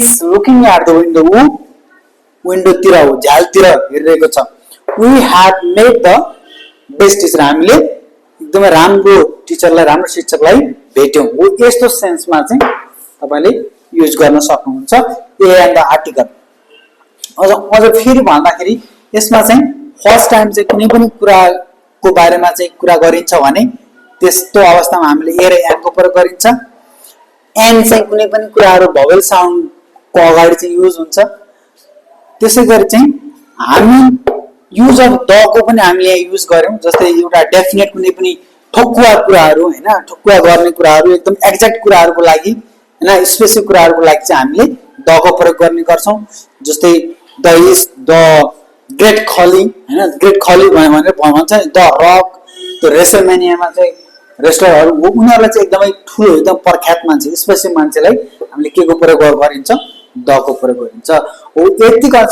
Is looking at the window, ऊ विन्डोतिर हो, झ्यालतिर हेरिरहेको छ। We have made the best teacher, हामीले एकदमै राम्रो टिचरलाई, राम्रो शिक्षकलाई भेट्यौँ। हो यस्तो सेन्समा चाहिँ तपाईँले युज गर्न सक्नुहुन्छ ए एन्ड द आर्टिकल। अझ फेरि भन्दाखेरि यसमा चाहिँ फर्स्ट टाइम चाहिँ कुनै पनि कुराको बारेमा चाहिँ कुरा गरिन्छ भने त्यस्तो अवस्थामा हामीले ए र एन्डको प्रयोग गरिन्छ। एन्ड चाहिँ कुनै पनि कुराहरू भवेल साउन्डको अगाडि चाहिँ युज हुन्छ। त्यसै गरी चाहिँ हामी युज अफ दको पनि हामीले युज गर्यौँ। जस्तै एउटा डेफिनेट कुनै पनि ठोकुवा कुराहरू हैन, ठोकुवा गर्ने कुराहरू, एकदम एक्ज्याक्ट कुराहरूको लागि हैन, स्पेसिफिक कुराहरूको लागि चाहिँ हामीले दको प्रयोग गर्ने गर्छौँ। जस्तै द इज द ग्रेट खली हैन, ग्रेट खली भनेर भन्छ नि, द रक, त्यो रेसलमेनियामा चाहिँ रेस्लरहरू उनीहरूलाई चाहिँ एकदमै ठुलो, एकदम प्रख्यात मान्छे, स्पेसिफिक मान्छेलाई हामीले के को प्रयोग गरिन्छ, दको प्रयोग गरिन्छ। हो यति कन्सेप्ट